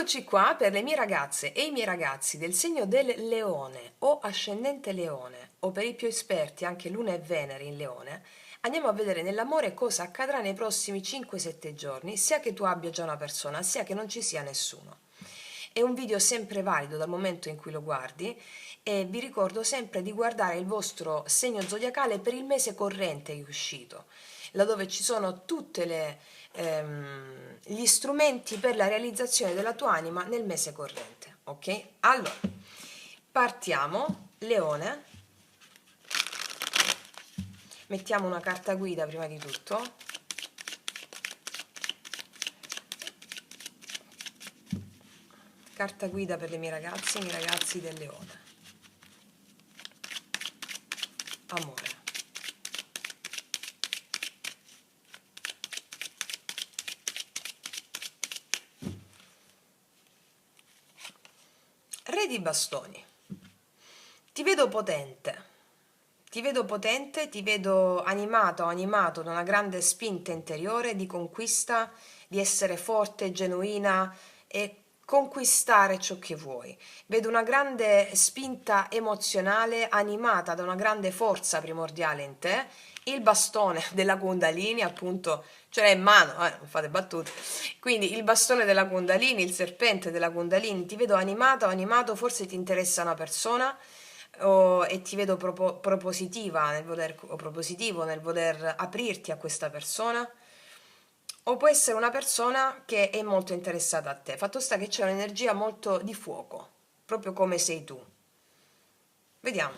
Eccoci qua per le mie ragazze e i miei ragazzi del segno del Leone o ascendente Leone, o per i più esperti anche Luna e Venere in Leone. Andiamo a vedere nell'amore cosa accadrà nei prossimi 5-7 giorni, sia che tu abbia già una persona, sia che non ci sia nessuno. È un video sempre valido dal momento in cui lo guardi e vi ricordo sempre di guardare il vostro segno zodiacale per il mese corrente che è uscito, laddove ci sono tutti gli strumenti per la realizzazione della tua anima nel mese corrente. Ok? Allora, partiamo. Leone. Mettiamo una carta guida prima di tutto. Carta guida per le mie ragazze e i miei ragazzi del Leone. Amore. Re di bastoni. Ti vedo potente. Ti vedo animato da una grande spinta interiore di conquista, di essere forte, genuina e conquistare ciò che vuoi. Vedo una grande spinta emozionale animata da una grande forza primordiale in te. Il bastone della Kundalini, appunto, ce l'hai in mano, non fate battute. Quindi il bastone della Kundalini, il serpente della Kundalini, ti vedo animato, forse ti interessa una persona e ti vedo propositiva nel voler, o propositivo nel voler aprirti a questa persona, o può essere una persona che è molto interessata a te. Fatto sta che c'è un'energia molto di fuoco, proprio come sei tu. Vediamo.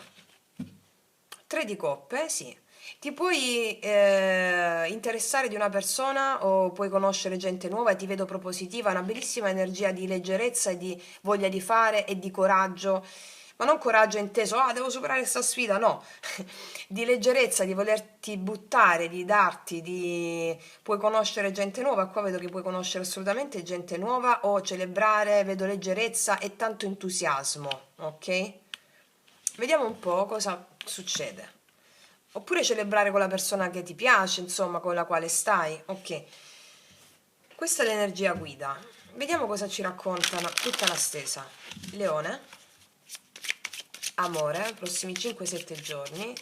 3 di coppe, sì. Ti puoi interessare di una persona o puoi conoscere gente nuova e ti vedo propositiva, una bellissima energia di leggerezza e di voglia di fare e di coraggio, ma non coraggio inteso, devo superare questa sfida, no, di leggerezza, di volerti buttare, di darti, puoi conoscere gente nuova, qua vedo che puoi conoscere assolutamente gente nuova o celebrare, vedo leggerezza e tanto entusiasmo, ok? Vediamo un po' cosa succede. Oppure celebrare con la persona che ti piace, insomma, con la quale stai. Ok. Questa è l'energia guida. Vediamo cosa ci raccontano tutta la stesa. Leone. Amore, prossimi 5-7 giorni.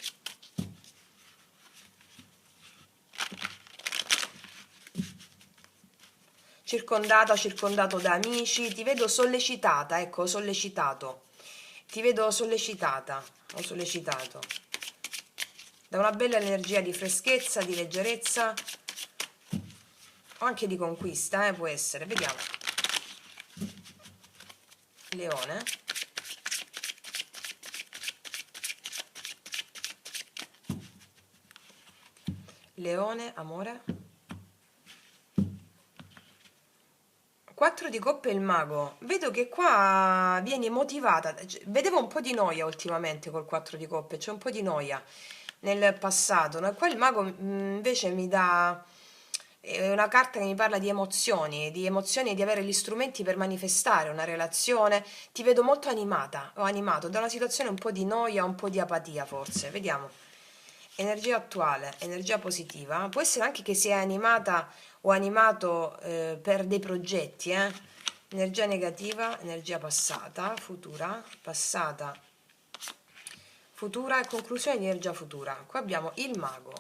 Circondato da amici. Ti vedo sollecitata, ecco, sollecitato. Ti vedo sollecitata o sollecitato da una bella energia di freschezza, di leggerezza o anche di conquista, può essere. Vediamo. Leone. Leone, amore. 4 di coppe e il mago. Vedo che qua vieni motivata. Vedevo un po' di noia ultimamente col 4 di coppe, c'è un po' di noia nel passato, no? Qua il mago invece mi dà è una carta che mi parla di emozioni e di avere gli strumenti per manifestare una relazione. Ti vedo molto animata o animato da una situazione un po' di noia, un po' di apatia forse. Vediamo. Energia attuale, energia positiva. Può essere anche che sia animata o animato per dei progetti, Energia negativa, energia passata, futura, passata, futura e conclusione di energia futura. Qua abbiamo il mago,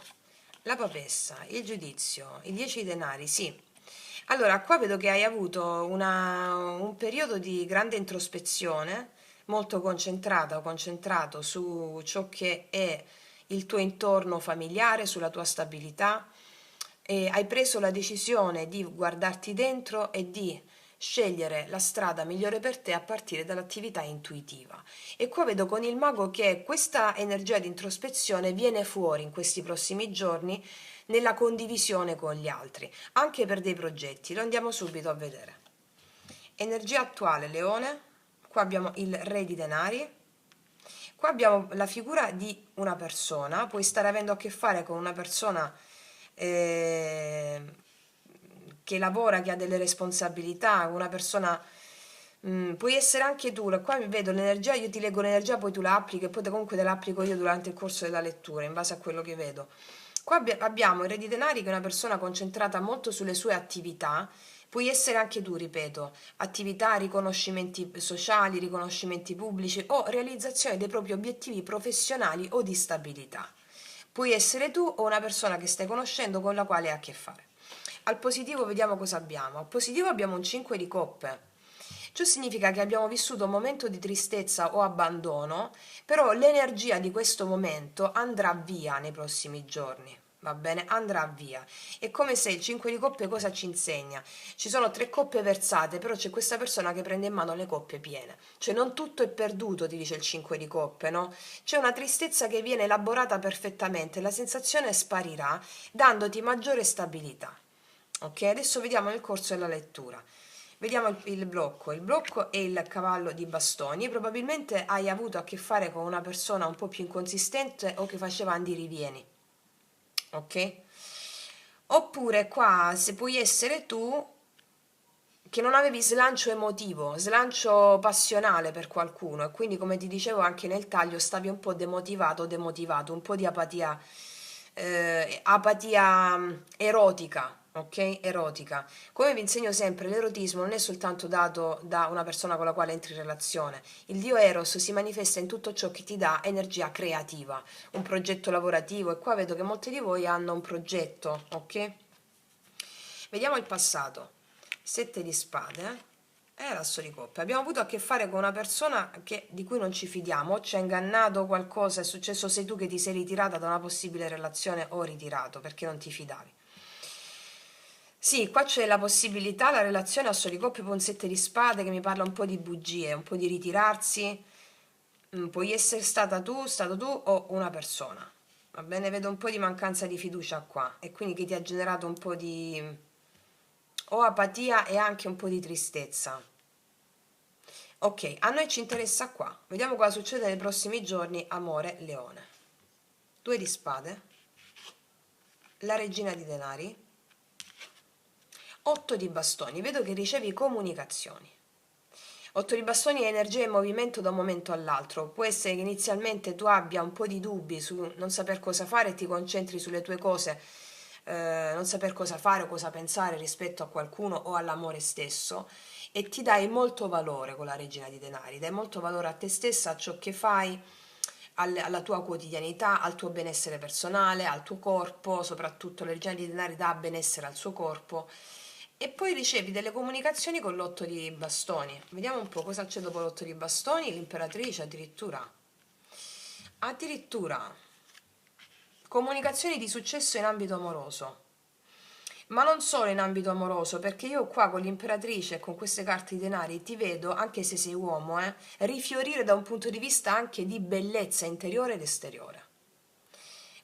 la papessa, il giudizio, i 10 denari, sì. Allora, qua vedo che hai avuto un periodo di grande introspezione, molto concentrata o concentrato su ciò che è il tuo intorno familiare, sulla tua stabilità, e hai preso la decisione di guardarti dentro e di scegliere la strada migliore per te a partire dall'attività intuitiva. E qua vedo con il mago che questa energia di introspezione viene fuori in questi prossimi giorni nella condivisione con gli altri, anche per dei progetti. Lo andiamo subito a vedere. Energia attuale, Leone. Qua abbiamo il Re di Denari. Qua abbiamo la figura di una persona. Puoi stare avendo a che fare con una persona che lavora, che ha delle responsabilità, una persona. Puoi essere anche tu, qua mi vedo l'energia, io ti leggo l'energia, poi tu la applichi e poi comunque te la applico io durante il corso della lettura, in base a quello che vedo. Qua abbiamo il Re di Denari, che è una persona concentrata molto sulle sue attività, Puoi essere anche tu, ripeto, attività, riconoscimenti sociali, riconoscimenti pubblici o realizzazione dei propri obiettivi professionali o di stabilità. Puoi essere tu o una persona che stai conoscendo con la quale hai a che fare. Al positivo vediamo cosa abbiamo. Al positivo abbiamo un 5 di coppe. Ciò significa che abbiamo vissuto un momento di tristezza o abbandono, però l'energia di questo momento andrà via nei prossimi giorni. Va bene? Andrà via. È come se il 5 di coppe cosa ci insegna? Ci sono 3 coppe versate, però c'è questa persona che prende in mano le coppe piene. Cioè non tutto è perduto, ti dice il 5 di coppe, no? C'è una tristezza che viene elaborata perfettamente, la sensazione sparirà, dandoti maggiore stabilità. Ok, adesso vediamo nel corso della lettura. Vediamo il blocco. Il blocco è il cavallo di bastoni. Probabilmente hai avuto a che fare con una persona un po' più inconsistente o che faceva andirivieni. Ok? Oppure qua, se puoi essere tu che non avevi slancio emotivo, slancio passionale per qualcuno e quindi come ti dicevo anche nel taglio stavi un po' demotivato, demotivato, un po' di apatia, apatia erotica, ok? Erotica. Come vi insegno sempre, l'erotismo non è soltanto dato da una persona con la quale entri in relazione. Il dio Eros si manifesta in tutto ciò che ti dà energia creativa, un progetto lavorativo e qua vedo che molti di voi hanno un progetto, ok? Vediamo il passato. 7 di spade e l'asso di coppe. Abbiamo avuto a che fare con una persona di cui non ci fidiamo, o ci ha ingannato qualcosa, è successo, sei tu che ti sei ritirata da una possibile relazione o ritirato perché non ti fidavi. Sì, qua c'è la possibilità, la relazione asso di coppe con un 7 di spade che mi parla un po' di bugie, un po' di ritirarsi. Puoi essere stato tu o una persona. Va bene, vedo un po' di mancanza di fiducia qua e quindi che ti ha generato un po' di o apatia e anche un po' di tristezza. Ok, a noi ci interessa qua. Vediamo cosa succede nei prossimi giorni, amore, leone. 2 di spade, la regina di denari, 8 di bastoni. Vedo che ricevi comunicazioni. 8 di bastoni è energia e movimento da un momento all'altro. Può essere che inizialmente tu abbia un po' di dubbi su non saper cosa fare e ti concentri sulle tue cose, non saper cosa fare o cosa pensare rispetto a qualcuno o all'amore stesso e ti dai molto valore con la regina di denari, dai molto valore a te stessa, a ciò che fai, alla tua quotidianità, al tuo benessere personale, al tuo corpo, soprattutto la regina di denari dà benessere al suo corpo e poi ricevi delle comunicazioni con l'otto di bastoni. Vediamo un po' cosa c'è dopo l'otto di bastoni, l'imperatrice addirittura. Addirittura comunicazioni di successo in ambito amoroso. Ma non solo in ambito amoroso, perché io qua con l'imperatrice e con queste carte di denari ti vedo, anche se sei uomo, rifiorire da un punto di vista anche di bellezza interiore ed esteriore.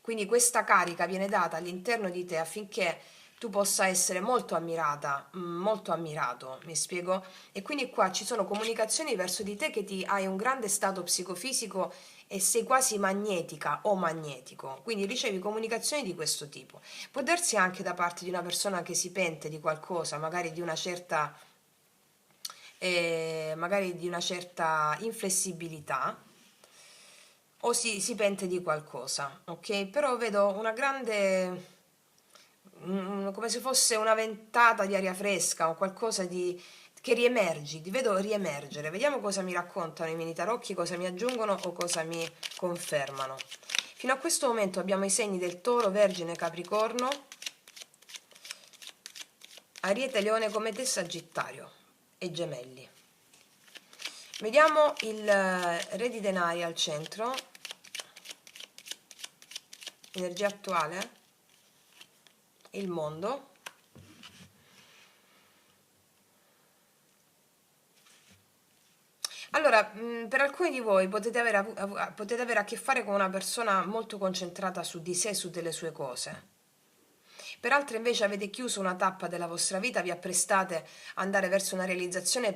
Quindi questa carica viene data all'interno di te affinché tu possa essere molto ammirata, molto ammirato, mi spiego? E quindi qua ci sono comunicazioni verso di te che ti hai un grande stato psicofisico e sei quasi magnetica o magnetico, quindi ricevi comunicazioni di questo tipo. Può darsi anche da parte di una persona che si pente di qualcosa, magari di una certa inflessibilità, o si pente di qualcosa, ok? Però vedo una grande, come se fosse una ventata di aria fresca o qualcosa di che riemergi, ti vedo riemergere. Vediamo cosa mi raccontano i miei tarocchi, cosa mi aggiungono o cosa mi confermano. Fino a questo momento abbiamo i segni del Toro, Vergine, Capricorno, Ariete, Leone, Comete, Sagittario e Gemelli. Vediamo il Re di denari al centro, energia attuale, il mondo. Allora, per alcuni di voi potete avere a che fare con una persona molto concentrata su di sé e su delle sue cose. Per altri invece avete chiuso una tappa della vostra vita, vi apprestate ad andare verso una realizzazione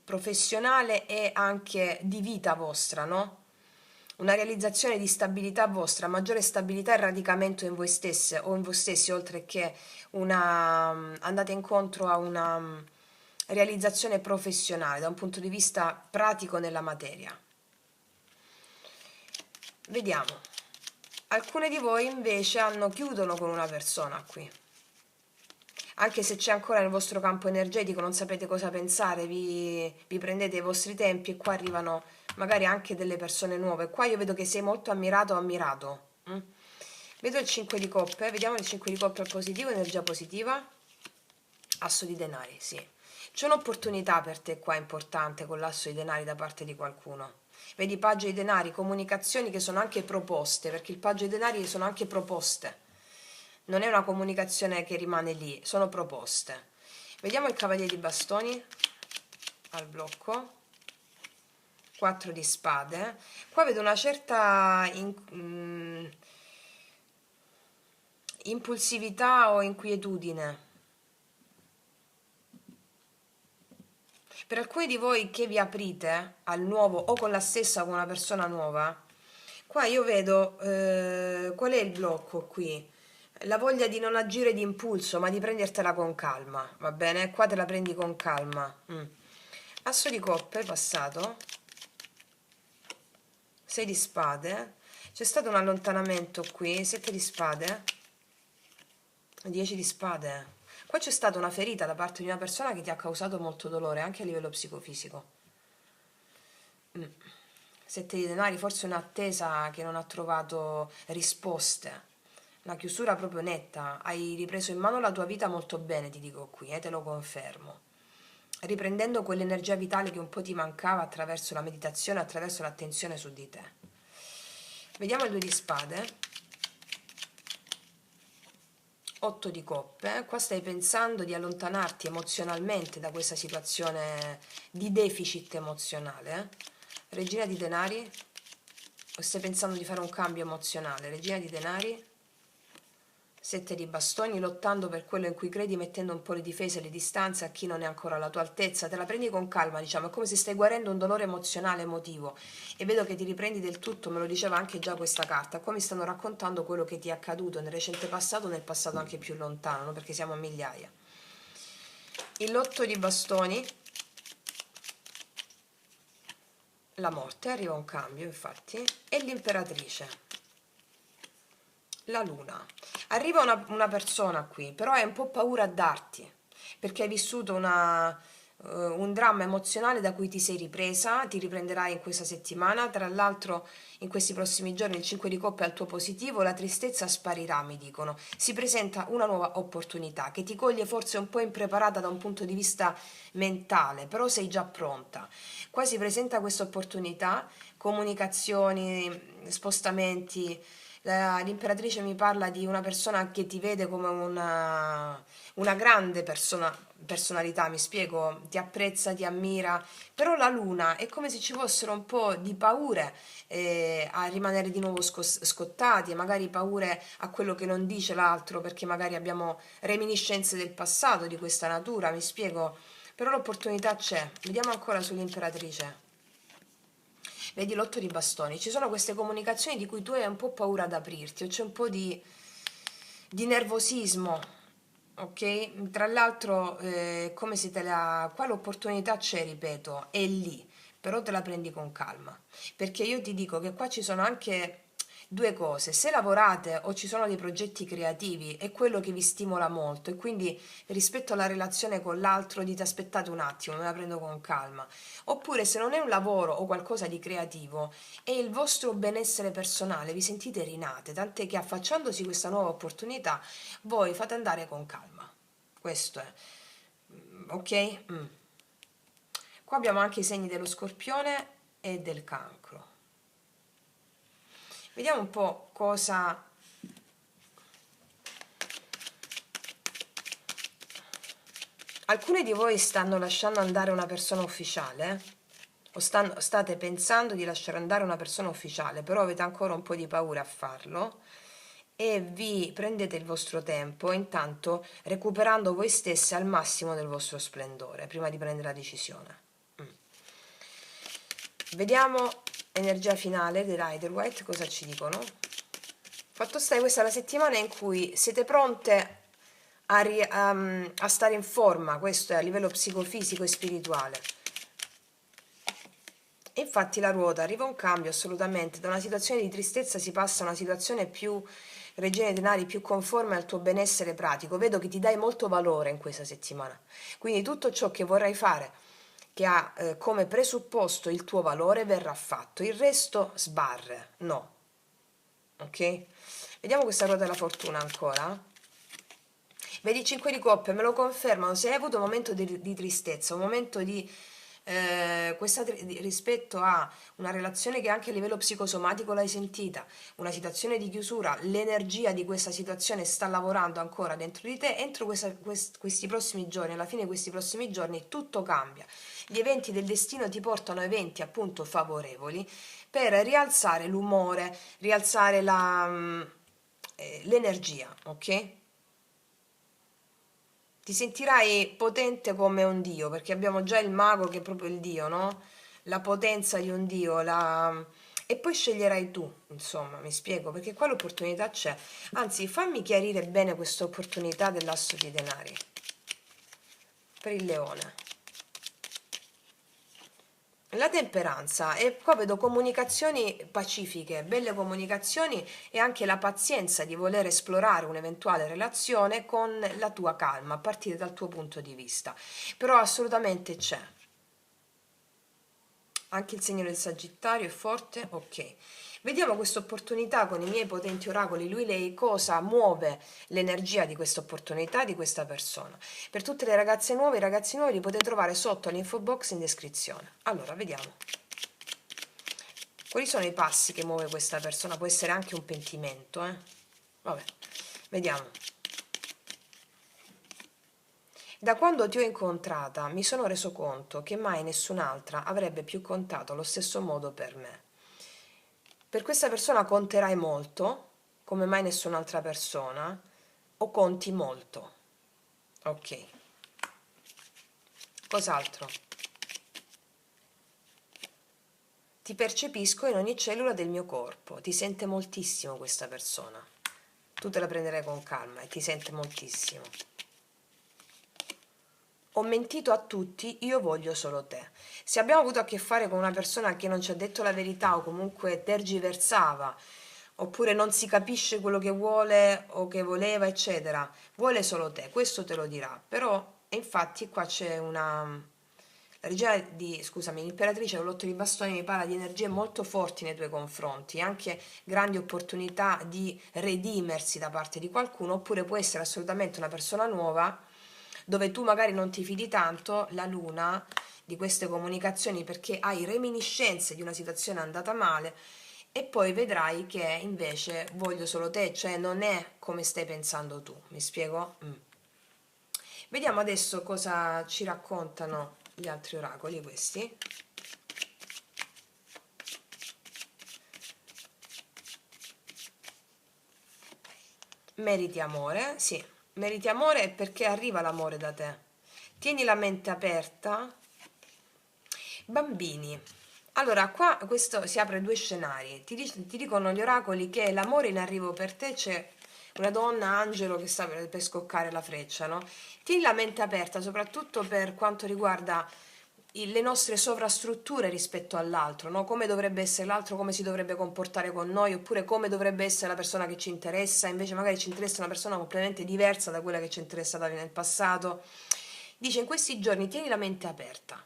professionale e anche di vita vostra, no? Una realizzazione di stabilità vostra, maggiore stabilità e radicamento in voi stesse o in voi stessi, oltre che andate incontro a una realizzazione professionale da un punto di vista pratico nella materia. Vediamo. Alcune di voi invece chiudono con una persona qui. anche se c'è ancora nel vostro campo energetico, non sapete cosa pensare, vi prendete i vostri tempi e qua arrivano magari anche delle persone nuove. Qua io vedo che sei molto ammirato o ammirato. Vedo il 5 di coppe, vediamo il 5 di coppe al positivo, energia positiva, asso di denari, sì. C'è un'opportunità per te qua importante con l'asso di denari da parte di qualcuno. Vedi paggio di denari, comunicazioni che sono anche proposte, perché il paggio di denari sono anche proposte. Non è una comunicazione che rimane lì, sono proposte. Vediamo il cavaliere di bastoni al blocco. 4 di spade. Qua vedo una certa impulsività o inquietudine. Per alcuni di voi che vi aprite al nuovo o con la stessa o con una persona nuova, qua io vedo qual è il blocco qui? La voglia di non agire di impulso, ma di prendertela con calma, va bene? Qua te la prendi con calma. Asso di coppe passato, 6 di spade, c'è stato un allontanamento qui, 7 di spade, 10 di spade. Qua c'è stata una ferita da parte di una persona che ti ha causato molto dolore, anche a livello psicofisico. 7 di denari, forse un'attesa che non ha trovato risposte. Una chiusura proprio netta. Hai ripreso in mano la tua vita molto bene, ti dico qui, te lo confermo. Riprendendo quell'energia vitale che un po' ti mancava attraverso la meditazione, attraverso l'attenzione su di te. Vediamo il 2 di spade. 8 di coppe, qua stai pensando di allontanarti emozionalmente da questa situazione di deficit emozionale. Regina di denari, o stai pensando di fare un cambio emozionale? Regina di denari, 7 di bastoni, lottando per quello in cui credi, mettendo un po' le difese e le distanze a chi non è ancora alla tua altezza. Te la prendi con calma, diciamo, è come se stai guarendo un dolore emozionale, emotivo, e vedo che ti riprendi del tutto. Me lo diceva anche già questa carta. Qua mi stanno raccontando quello che ti è accaduto nel recente passato, nel passato anche più lontano, no? Perché siamo a migliaia. Il lotto di bastoni, la morte, arriva un cambio infatti, e l'imperatrice, la luna. Arriva una persona qui, però hai un po' paura a darti, perché hai vissuto un dramma emozionale da cui ti sei ripresa, ti riprenderai in questa settimana. Tra l'altro in questi prossimi giorni il 5 di coppe è al tuo positivo, la tristezza sparirà, mi dicono. Si presenta una nuova opportunità che ti coglie forse un po' impreparata da un punto di vista mentale, però sei già pronta. Qua si presenta questa opportunità, comunicazioni, spostamenti. L'imperatrice mi parla di una persona che ti vede come una grande personalità, mi spiego, ti apprezza, ti ammira, però la luna è come se ci fossero un po' di paure a rimanere di nuovo scottati, e magari paure a quello che non dice l'altro, perché magari abbiamo reminiscenze del passato di questa natura, mi spiego, però l'opportunità c'è. Vediamo ancora sull'imperatrice. Vedi l'8 di bastoni, ci sono queste comunicazioni di cui tu hai un po' paura ad aprirti, o c'è un po' di nervosismo, ok? Tra l'altro, come se qua l'opportunità c'è, ripeto, è lì, però te la prendi con calma, perché io ti dico che qua ci sono anche due cose: se lavorate o ci sono dei progetti creativi è quello che vi stimola molto, e quindi rispetto alla relazione con l'altro dite aspettate un attimo, me la prendo con calma. Oppure se non è un lavoro o qualcosa di creativo, è il vostro benessere personale, vi sentite rinate, tant'è che affacciandosi questa nuova opportunità voi fate andare con calma. Questo è. Ok? Qua abbiamo anche i segni dello Scorpione e del Cancro. Vediamo un po' cosa... Alcuni di voi stanno lasciando andare una persona ufficiale, o state pensando di lasciare andare una persona ufficiale, però avete ancora un po' di paura a farlo, e vi prendete il vostro tempo, intanto recuperando voi stessi al massimo del vostro splendore, prima di prendere la decisione. Vediamo energia finale dei Rider White, cosa ci dicono. Fatto sta, questa è la settimana in cui siete pronte a stare in forma, questo è a livello psicofisico e spirituale. E infatti la ruota, arriva un cambio assolutamente, da una situazione di tristezza si passa a una situazione più Regina dei Denari, più conforme al tuo benessere pratico. Vedo che ti dai molto valore in questa settimana, quindi tutto ciò che vorrai fare che ha come presupposto il tuo valore verrà fatto, il resto sbarre, no, ok? Vediamo questa ruota della fortuna ancora. Vedi 5 di coppe, me lo confermano. Se hai avuto un momento di tristezza, un momento di rispetto a una relazione che anche a livello psicosomatico l'hai sentita, una situazione di chiusura, l'energia di questa situazione sta lavorando ancora dentro di te, entro questi prossimi giorni, alla fine di questi prossimi giorni, tutto cambia. Gli eventi del destino ti portano a eventi appunto favorevoli per rialzare l'umore, rialzare l'energia, ok? Ti sentirai potente come un dio, perché abbiamo già il mago che è proprio il dio, no? La potenza di un dio, e poi sceglierai tu, insomma, mi spiego, perché qua l'opportunità c'è. Anzi, fammi chiarire bene questa opportunità dell'asso di denari per il leone. La temperanza, e qua vedo comunicazioni pacifiche, belle comunicazioni e anche la pazienza di voler esplorare un'eventuale relazione con la tua calma, a partire dal tuo punto di vista. Però assolutamente c'è. Anche il segno del Sagittario è forte? Ok. Vediamo questa opportunità con i miei potenti oracoli, lui, lei, cosa muove l'energia di questa opportunità di questa persona. Per tutte le ragazze nuove, i ragazzi nuovi li potete trovare sotto l'info box in descrizione. Allora, vediamo. Quali sono i passi che muove questa persona? Può essere anche un pentimento, eh? Vabbè, vediamo. Da quando ti ho incontrata mi sono reso conto che mai nessun'altra avrebbe più contato allo stesso modo per me. Per questa persona conterai molto, come mai nessun'altra persona, o conti molto. Ok. Cos'altro? Ti percepisco in ogni cellula del mio corpo, ti sente moltissimo questa persona. Tu te la prenderai con calma e ti sente moltissimo. Ho mentito a tutti, io voglio solo te. Se abbiamo avuto a che fare con una persona che non ci ha detto la verità o comunque tergiversava, oppure non si capisce quello che vuole o che voleva, eccetera, vuole solo te, questo te lo dirà. Però, e infatti qua c'è una... La regina di, scusami, l'imperatrice con l'otto di bastoni mi parla di energie molto forti nei tuoi confronti, anche grandi opportunità di redimersi da parte di qualcuno, oppure può essere assolutamente una persona nuova dove tu magari non ti fidi tanto, la luna, di queste comunicazioni perché hai reminiscenze di una situazione andata male e poi vedrai che invece voglio solo te, cioè non è come stai pensando tu, mi spiego? Vediamo adesso cosa ci raccontano gli altri oracoli questi. Meriti amore, sì, meriti amore perché arriva l'amore da te. Tieni la mente aperta. Bambini. Allora, qua questo si apre due scenari. Ti dicono gli oracoli che l'amore in arrivo per te c'è una donna, angelo, che sta per scoccare la freccia, no? Tieni la mente aperta, soprattutto per quanto riguarda le nostre sovrastrutture rispetto all'altro, no? Come dovrebbe essere l'altro, come si dovrebbe comportare con noi, oppure come dovrebbe essere la persona che ci interessa, invece magari ci interessa una persona completamente diversa da quella che ci è interessata nel passato. Dice in questi giorni tieni la mente aperta.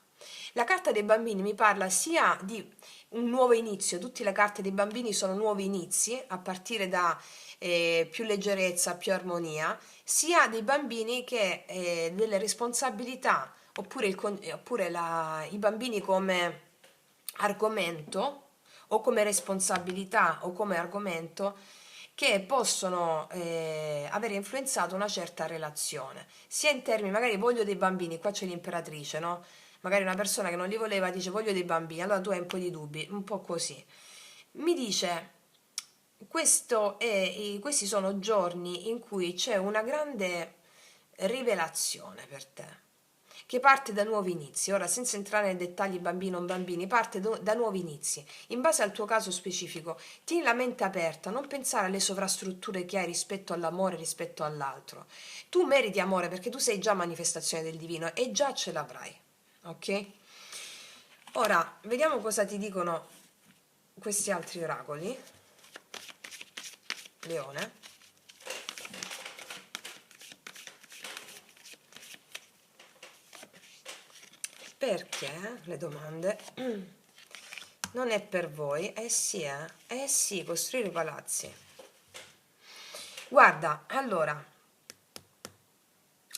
La carta dei bambini mi parla sia di un nuovo inizio, tutte le carte dei bambini sono nuovi inizi, a partire da più leggerezza, più armonia, sia dei bambini che delle responsabilità, oppure, i bambini come argomento o come responsabilità o come argomento che possono avere influenzato una certa relazione, sia in termini, magari voglio dei bambini, qua c'è l'imperatrice, no? Magari una persona che non li voleva dice voglio dei bambini, allora tu hai un po' di dubbi, un po' così. Mi dice, questi sono giorni in cui c'è una grande rivelazione per te, che parte da nuovi inizi. Ora, senza entrare nei dettagli bambini o non bambini, parte da nuovi inizi. In base al tuo caso specifico, tieni la mente aperta, non pensare alle sovrastrutture che hai rispetto all'amore, rispetto all'altro. Tu meriti amore perché tu sei già manifestazione del divino e già ce l'avrai, ok? Ora, vediamo cosa ti dicono questi altri oracoli. Leone. Perché le domande? Non è per voi? Eh sì, costruire palazzi. Guarda, allora,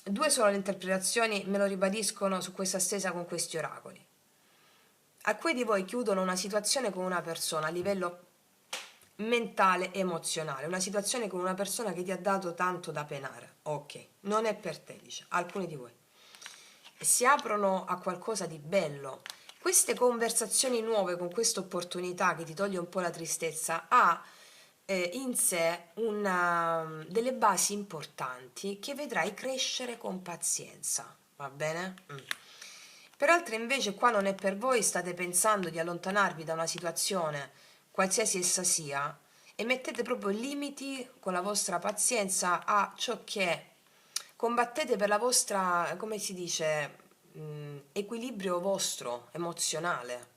due sono le interpretazioni, me lo ribadiscono su questa stesa con questi oracoli. Alcuni di voi chiudono una situazione con una persona a livello mentale, emozionale, una situazione con una persona che ti ha dato tanto da penare. Ok, non è per te, dice, alcuni di voi. Si aprono a qualcosa di bello. Queste conversazioni nuove con questa opportunità che ti toglie un po' la tristezza ha in sé delle basi importanti che vedrai crescere con pazienza, va bene? Per altri invece qua non è per voi, state pensando di allontanarvi da una situazione, qualsiasi essa sia, e mettete proprio limiti con la vostra pazienza a ciò che combattete per la vostra, come si dice, equilibrio vostro emozionale,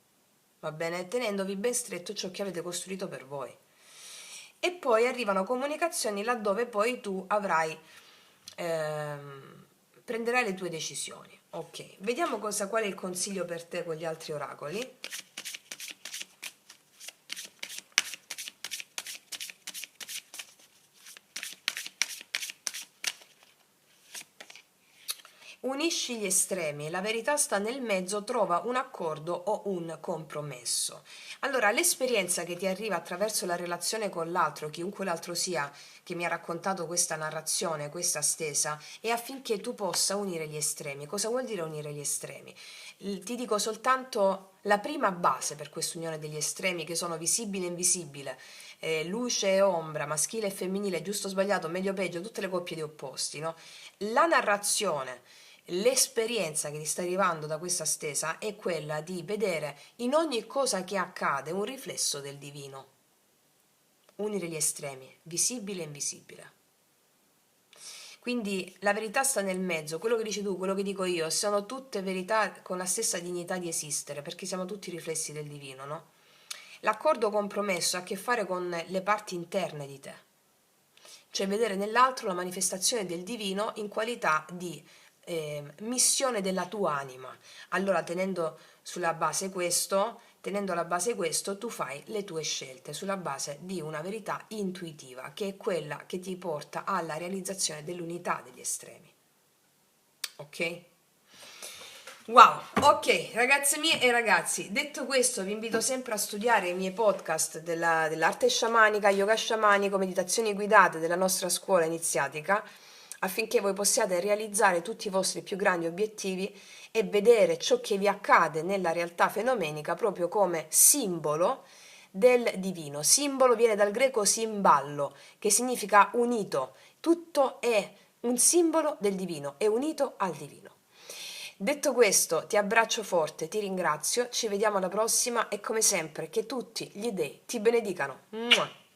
va bene? Tenendovi ben stretto ciò che avete costruito per voi. E poi arrivano comunicazioni laddove poi tu prenderai le tue decisioni. Ok, vediamo qual è il consiglio per te con gli altri oracoli. Unisci gli estremi, la verità sta nel mezzo, trova un accordo o un compromesso. Allora, l'esperienza che ti arriva attraverso la relazione con l'altro, chiunque l'altro sia, che mi ha raccontato questa narrazione, questa stesa, è affinché tu possa unire gli estremi. Cosa vuol dire unire gli estremi? Ti dico soltanto la prima base per quest'unione degli estremi, che sono visibile e invisibile, luce e ombra, maschile e femminile, giusto o sbagliato, meglio o peggio, tutte le coppie di opposti, no? La narrazione, l'esperienza che ti sta arrivando da questa stesa è quella di vedere in ogni cosa che accade un riflesso del divino. Unire gli estremi, visibile e invisibile. Quindi la verità sta nel mezzo, quello che dici tu, quello che dico io, sono tutte verità con la stessa dignità di esistere, perché siamo tutti riflessi del divino, no? L'accordo compromesso ha a che fare con le parti interne di te, cioè vedere nell'altro la manifestazione del divino in qualità di missione della tua anima. Allora, tenendo alla base questo, tu fai le tue scelte sulla base di una verità intuitiva, che è quella che ti porta alla realizzazione dell'unità degli estremi. Ok? Wow, ok, ragazze mie e ragazzi, detto questo vi invito sempre a studiare i miei podcast dell'arte sciamanica, yoga sciamanico, meditazioni guidate della nostra scuola iniziatica, affinché voi possiate realizzare tutti i vostri più grandi obiettivi e vedere ciò che vi accade nella realtà fenomenica proprio come simbolo del divino. Simbolo viene dal greco simballo, che significa unito. Tutto è un simbolo del divino, è unito al divino. Detto questo, ti abbraccio forte, ti ringrazio, ci vediamo alla prossima e come sempre che tutti gli dei ti benedicano. Mua!